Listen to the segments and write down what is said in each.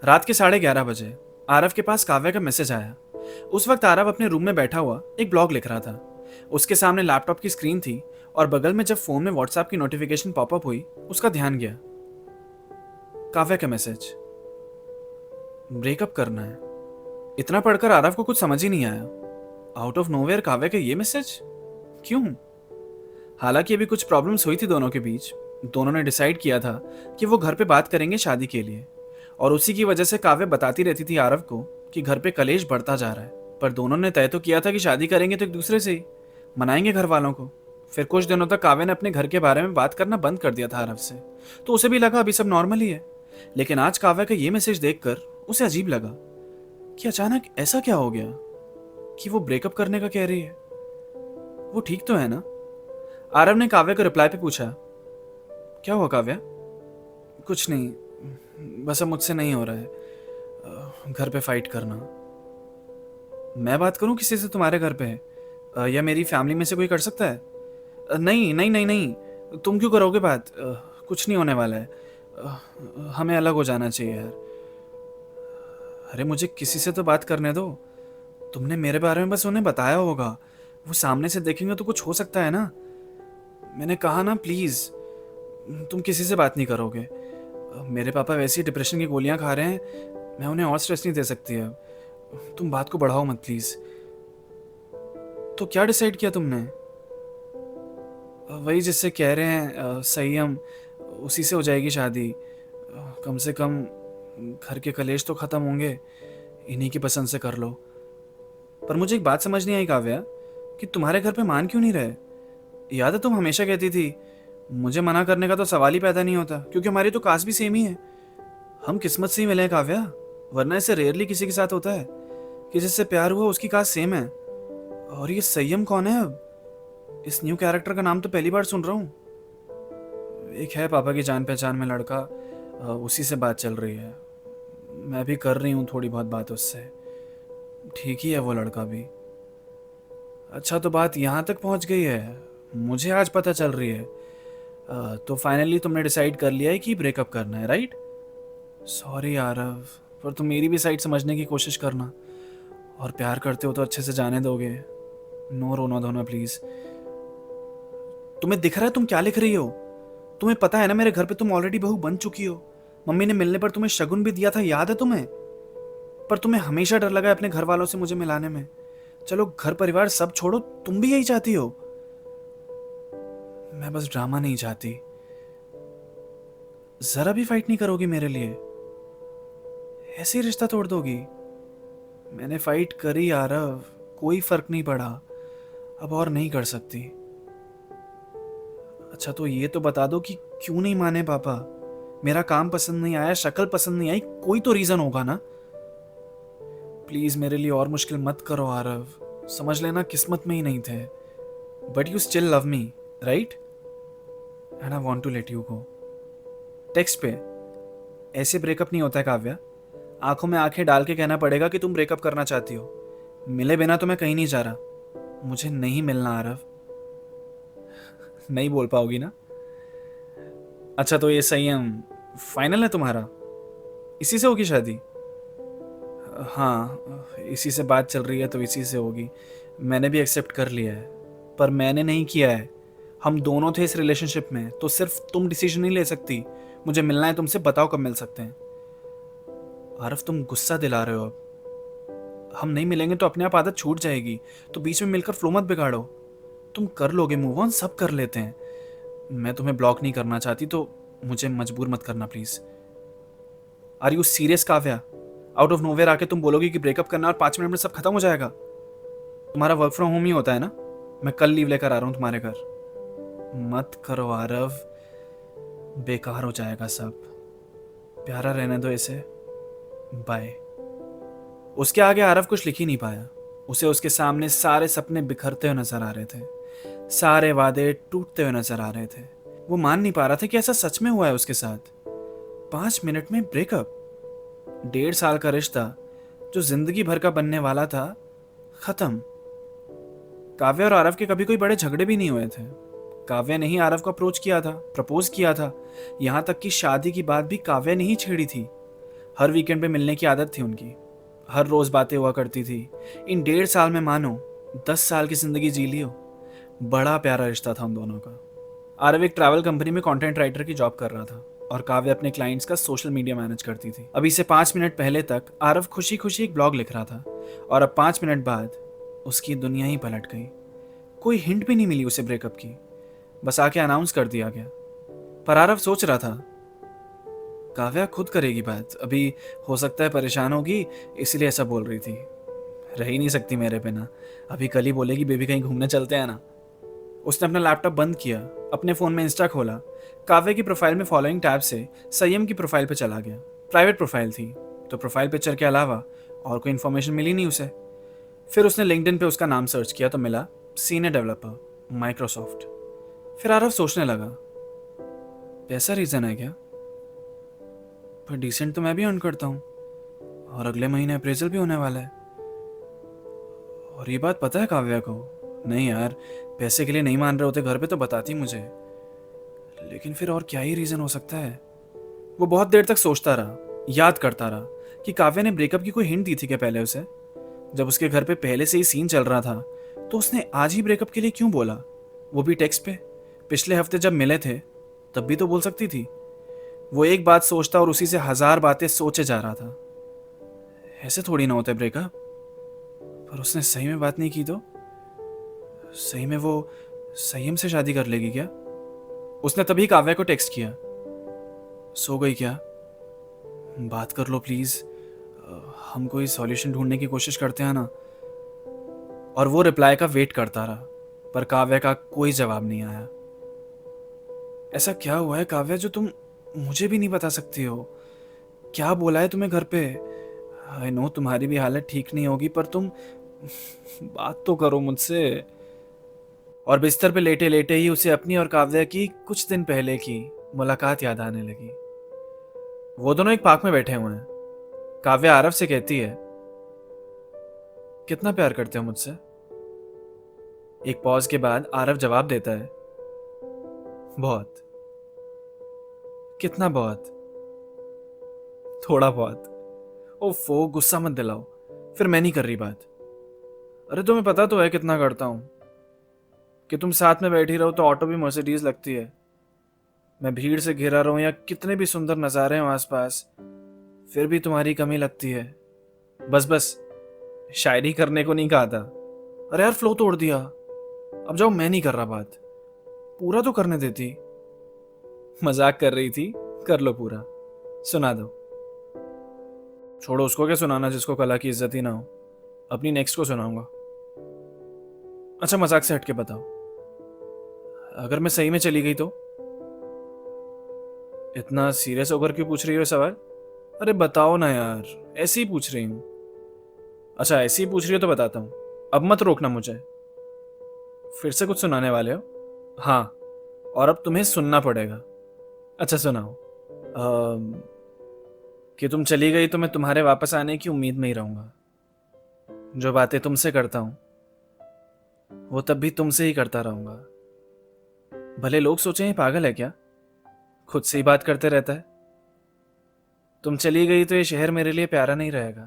रात के 11:30 बजे आरव के पास काव्या का मैसेज आया। उस वक्त आरव अपने रूम में बैठा हुआ एक ब्लॉग लिख रहा था। उसके सामने लैपटॉप की स्क्रीन थी और बगल में जब फोन में व्हाट्सएप की नोटिफिकेशन पॉपअप हुई उसका ध्यान गया। काव्या का मैसेज, ब्रेकअप करना है। इतना पढ़कर आरव को कुछ समझ ही नहीं आया। आउट ऑफ नोवेयर काव्या का ये मैसेज क्यों? हालांकि अभी कुछ प्रॉब्लम्स हुई थी दोनों के बीच। दोनों ने डिसाइड किया था कि वो घर पे बात करेंगे शादी के लिए, और उसी की वजह से काव्या बताती रहती थी आरव को कि घर पे कलेश बढ़ता जा रहा है। पर दोनों ने तय तो किया था कि शादी करेंगे तो एक दूसरे से ही मनाएंगे घर वालों को। फिर कुछ दिनों तक काव्या ने अपने घर के बारे में बात करना बंद कर दिया था आरव से, तो उसे भी लगा अभी सब नॉर्मल ही है। लेकिन आज काव्या का ये मैसेज देखकर उसे अजीब लगा कि अचानक ऐसा क्या हो गया कि वो ब्रेकअप करने का कह रही है। वो ठीक तो है ना? आरव ने काव्या को रिप्लाई पे पूछा, क्या हुआ काव्या? कुछ नहीं, बस अब मुझसे नहीं हो रहा है घर पे फाइट करना। मैं बात करूं किसी से तुम्हारे घर पे है? या मेरी फैमिली में से कोई कर सकता है? नहीं नहीं नहीं नहीं, तुम क्यों करोगे बात? कुछ नहीं होने वाला है। हमें अलग हो जाना चाहिए यार। अरे मुझे किसी से तो बात करने दो। तुमने मेरे बारे में बस उन्हें बताया होगा, वो सामने से देखेंगे तो कुछ हो सकता है ना। मैंने कहा ना प्लीज़, तुम किसी से बात नहीं करोगे। मेरे पापा वैसे ही डिप्रेशन की गोलियां खा रहे हैं, मैं उन्हें और स्ट्रेस नहीं दे सकती अब। तुम बात को बढ़ाओ मत प्लीज़। तो क्या डिसाइड किया तुमने? वही जिससे कह रहे हैं संयम, उसी से हो जाएगी शादी। कम से कम घर के कलेश तो ख़त्म होंगे। इन्हीं की पसंद से कर लो। पर मुझे एक बात समझ नहीं आई काव्या, कि तुम्हारे घर पे मान क्यों नहीं रहे? याद है तुम हमेशा कहती थी मुझे मना करने का तो सवाल ही पैदा नहीं होता, क्योंकि हमारी तो कास्ट भी सेम ही है। हम किस्मत से ही मिले हैं काव्या, वरना ऐसे रेयरली किसी के साथ होता है कि जिससे प्यार हुआ उसकी कास्ट सेम है। और ये संयम कौन है अब? इस न्यू कैरेक्टर का नाम तो पहली बार सुन रहा हूँ। एक है पापा की जान पहचान में लड़का, उसी से बात चल रही है। मैं भी कर रही हूँ थोड़ी बहुत बात उससे। ठीक ही है वो लड़का भी। अच्छा, तो बात यहाँ तक पहुँच गई है, मुझे आज पता चल रही है। तो फाइनली तुमने डिसाइड कर लिया है कि ब्रेकअप करना है, राइट? सॉरी आरव, पर तुम मेरी भी साइड समझने की कोशिश करना। और प्यार करते हो तो अच्छे से जाने दोगे। नो रोना धोना प्लीज। तुम्हें दिख रहा है तुम क्या लिख रही हो? तुम्हें पता है ना मेरे घर पे तुम ऑलरेडी बहू बन चुकी हो। मम्मी ने मिलने पर तुम्हें शगुन भी दिया था, याद है तुम्हें? पर तुम्हें हमेशा डर लगा अपने घर वालों से मुझे मिलाने में। चलो घर परिवार सब छोड़ो, तुम भी यही चाहती हो। मैं बस ड्रामा नहीं चाहती। जरा भी फाइट नहीं करोगी मेरे लिए? ऐसे ही रिश्ता तोड़ दोगी? मैंने फाइट करी आरव, कोई फर्क नहीं पड़ा। अब और नहीं कर सकती। अच्छा, तो ये तो बता दो कि क्यों नहीं माने पापा? मेरा काम पसंद नहीं आया, शक्ल पसंद नहीं आई, कोई तो रीजन होगा ना। प्लीज मेरे लिए और मुश्किल मत करो आरव, समझ लेना किस्मत में ही नहीं थे। But you still love me, right? And I want to let you go. Text पे। ऐसे ब्रेकअप नहीं होता है काव्या। आंखों में आंखें डाल के कहना पड़ेगा कि तुम ब्रेकअप करना चाहती हो। मिले बिना तो मैं कहीं नहीं जा रहा। मुझे नहीं मिलना आरव। नहीं बोल पाओगी ना? अच्छा, तो ये संयम फाइनल है तुम्हारा? इसी से होगी शादी? हाँ, इसी से बात चल रही है तो इसी से होगी। मैंने भी एक्सेप्ट कर लिया है। पर मैंने नहीं किया है, हम दोनों थे इस रिलेशनशिप में, तो सिर्फ तुम डिसीजन नहीं ले सकती। मुझे मिलना है तुमसे, बताओ कब मिल सकते हैं? आरव, तुम गुस्सा दिला रहे हो अब। हम नहीं मिलेंगे तो अपने आप आदत छूट जाएगी, तो बीच में मिलकर फ्लो मत बिगाड़ो। तुम कर लोगे मूव ऑन, सब कर लेते हैं। मैं तुम्हें ब्लॉक नहीं करना चाहती, तो मुझे मजबूर मत करना please. Are you serious Kavya? Out of nowhere आके तुम बोलोगी कि ब्रेकअप करना और 5 मिनट में सब खत्म हो जाएगा? तुम्हारा वर्क फ्रॉम होम ही होता है ना? मैं कल लीव लेकर आ रहा हूँ तुम्हारे घर। मत करो आरव, बेकार हो जाएगा सब। प्यारा रहने दो इसे। बाय। उसके आगे आरव कुछ लिख ही नहीं पाया। उसे उसके सामने सारे सपने बिखरते हुए नजर आ रहे थे, सारे वादे टूटते हुए नजर आ रहे थे। वो मान नहीं पा रहा था कि ऐसा सच में हुआ है उसके साथ। 5 मिनट में ब्रेकअप। 1.5 साल का रिश्ता जो जिंदगी भर का बनने वाला था, खत्म। काव्या और आरव के कभी कोई बड़े झगड़े भी नहीं हुए थे। काव्या ने ही आरव को अप्रोच किया था, प्रपोज किया था। यहां तक कि शादी की बात भी काव्या ने ही छेड़ी थी। हर वीकेंड पे मिलने की आदत थी उनकी, हर रोज बातें हुआ करती थी। इन 1.5 साल में मानो 10 साल की जिंदगी जी ली हो। बड़ा प्यारा रिश्ता था उन दोनों का। आरव एक ट्रैवल कंपनी में कंटेंट राइटर की जॉब कर रहा था और काव्य अपने क्लाइंट्स का सोशल मीडिया मैनेज करती थी। अभी से 5 मिनट पहले तक आरव खुशी खुशी एक ब्लॉग लिख रहा था और अब 5 मिनट बाद उसकी दुनिया ही पलट गई। कोई हिंट भी नहीं मिली उसे ब्रेकअप की, बस आके अनाउंस कर दिया गया। पर आरव सोच रहा था काव्या खुद करेगी बात, अभी हो सकता है परेशान होगी इसलिए ऐसा बोल रही थी। रह ही नहीं सकती मेरे बिना, अभी कल ही बोलेगी बेबी कहीं घूमने चलते हैं ना। उसने अपना लैपटॉप बंद किया, अपने फ़ोन में इंस्टा खोला, काव्य की प्रोफाइल में फॉलोइंग टैब से संयम की प्रोफाइल पे चला गया। प्राइवेट प्रोफाइल थी तो प्रोफाइल पिक्चर के अलावा और कोई इन्फॉर्मेशन मिली नहीं उसे। फिर उसने लिंक्डइन पे उसका नाम सर्च किया तो मिला सीनियर डेवलपर माइक्रोसॉफ्ट। फिर आरव सोचने लगा पैसा रीज़न है क्या? पर डिसेंट तो मैं भी अर्न करता हूँ और अगले महीने अप्रेजल भी होने वाला है। और ये बात पता है काव्या को? नहीं यार, पैसे के लिए नहीं मान रहे होते घर पे तो बताती मुझे। लेकिन फिर और क्या ही रीज़न हो सकता है? वो बहुत देर तक सोचता रहा, याद करता रहा कि काव्या ने ब्रेकअप की कोई हिंट दी थी क्या पहले उसे। जब उसके घर पे पहले से ही सीन चल रहा था तो उसने आज ही ब्रेकअप के लिए क्यों बोला, वो भी टेक्स्ट पे? पिछले हफ्ते जब मिले थे तब भी तो बोल सकती थी। वो एक बात सोचता और उसी से 1000 बातें सोचे जा रहा था। ऐसे थोड़ी ना होते ब्रेकअप। पर उसने सही में बात नहीं की तो सही में वो संयम से शादी कर लेगी क्या? उसने तभी काव्या को टेक्स्ट किया, सो गई क्या? बात कर लो प्लीज, हम कोई सॉल्यूशन ढूंढने की कोशिश करते हैं ना। और वो रिप्लाई का वेट करता रहा पर काव्या का कोई जवाब नहीं आया। ऐसा क्या हुआ है काव्या जो तुम मुझे भी नहीं बता सकती हो? क्या बोला है तुम्हें घर पे? आई नो तुम्हारी भी हालत ठीक नहीं होगी पर तुम बात तो करो मुझसे। और बिस्तर पे लेटे लेटे ही उसे अपनी और काव्या की कुछ दिन पहले की मुलाकात याद आने लगी। वो दोनों एक पार्क में बैठे हुए हैं। काव्या आरव से कहती है, कितना प्यार करते हो मुझसे? एक पॉज के बाद आरव जवाब देता है, बहुत। कितना बहुत? थोड़ा बहुत। ओफो, गुस्सा मत दिलाओ, फिर मैं नहीं कर रही बात। अरे तुम्हें पता तो है कितना करता हूं कि तुम साथ में बैठी रहो तो ऑटो भी मर्सिडीज लगती है। मैं भीड़ से घिरा रहूं या कितने भी सुंदर नज़ारे हों आसपास, फिर भी तुम्हारी कमी लगती है। बस बस, शायरी करने को नहीं कहा था। अरे यार फ्लो तोड़ दिया। अब जाओ, मैं नहीं कर रहा बात, पूरा तो करने देती। मजाक कर रही थी, कर लो पूरा, सुना दो। छोड़ो, उसको क्या सुनाना जिसको कला की इज्जत ही ना हो। अपनी नेक्स्ट को सुनाऊंगा। अच्छा मजाक से हटके बताओ, अगर मैं सही में चली गई तो? इतना सीरियस होकर क्यों पूछ रही हो सवाल? अरे बताओ ना यार, ऐसे ही पूछ रही हूँ। अच्छा ऐसे ही पूछ रही हो तो बताता हूँ, अब मत रोकना मुझे। फिर से कुछ सुनाने वाले हो? हाँ, और अब तुम्हें सुनना पड़ेगा। अच्छा सुनाओ। कि तुम चली गई तो मैं तुम्हारे वापस आने की उम्मीद में ही रहूंगा। जो बातें तुमसे करता हूं वो तब भी तुमसे ही करता रहूंगा। भले लोग सोचें ये पागल है क्या, खुद से ही बात करते रहता है। तुम चली गई तो ये शहर मेरे लिए प्यारा नहीं रहेगा।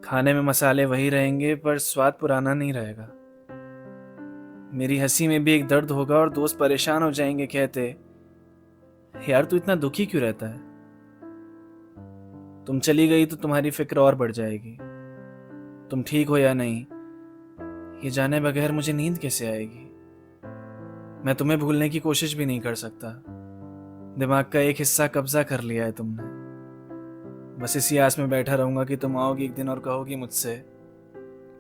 खाने में मसाले वही रहेंगे पर स्वाद पुराना नहीं रहेगा। मेरी हंसी में भी एक दर्द होगा और दोस्त परेशान हो जाएंगे, कहते यार तू इतना दुखी क्यों रहता है। तुम चली गई तो तुम्हारी फिक्र और बढ़ जाएगी। तुम ठीक हो या नहीं ये जाने बगैर मुझे नींद कैसे आएगी। मैं तुम्हें भूलने की कोशिश भी नहीं कर सकता। दिमाग का एक हिस्सा कब्जा कर लिया है तुमने। बस इसी आस में बैठा रहूंगा कि तुम आओगी एक दिन और कहोगी मुझसे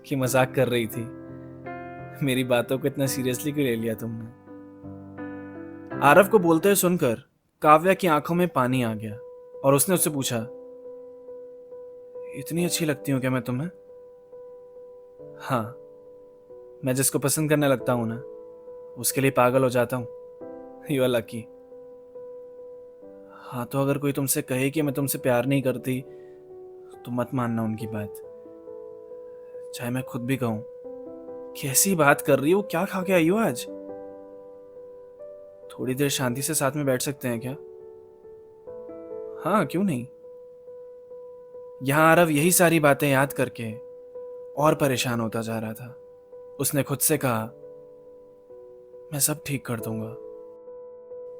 कि मजाक कर रही थी, मेरी बातों को इतना सीरियसली क्यों ले लिया तुमने। आरव को बोलते हुए सुनकर काव्या की आंखों में पानी आ गया और उसने उससे पूछा, इतनी अच्छी लगती हूँ क्या मैं तुम्हें? हाँ, मैं जिसको पसंद करने लगता हूँ ना उसके लिए पागल हो जाता हूँ। You are lucky. हाँ तो अगर कोई तुमसे कहे कि मैं तुमसे प्यार नहीं करती तो मत मानना उनकी बात, चाहे मैं खुद भी कहूं। कैसी बात कर रही हो, क्या खा के आई हो आज? थोड़ी देर शांति से साथ में बैठ सकते हैं क्या? हाँ क्यों नहीं। यहाँ आरव यही सारी बातें याद करके और परेशान होता जा रहा था। उसने खुद से कहा, मैं सब ठीक कर दूंगा।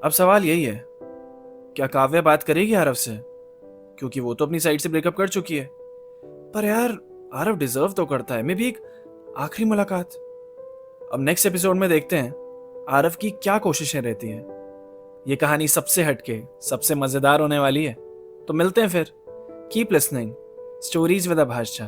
अब सवाल यही है, क्या काव्या बात करेगी आरव से? क्योंकि वो तो अपनी साइड से ब्रेकअप कर चुकी है। पर यार, आरव डिजर्व तो करता है, मे भी एक आखिरी मुलाकात। अब नेक्स्ट एपिसोड में देखते हैं आरव की क्या कोशिशें रहती हैं। ये कहानी सबसे हटके, सबसे मजेदार होने वाली है। तो मिलते हैं फिर। Keep listening stories with Abhash Jha.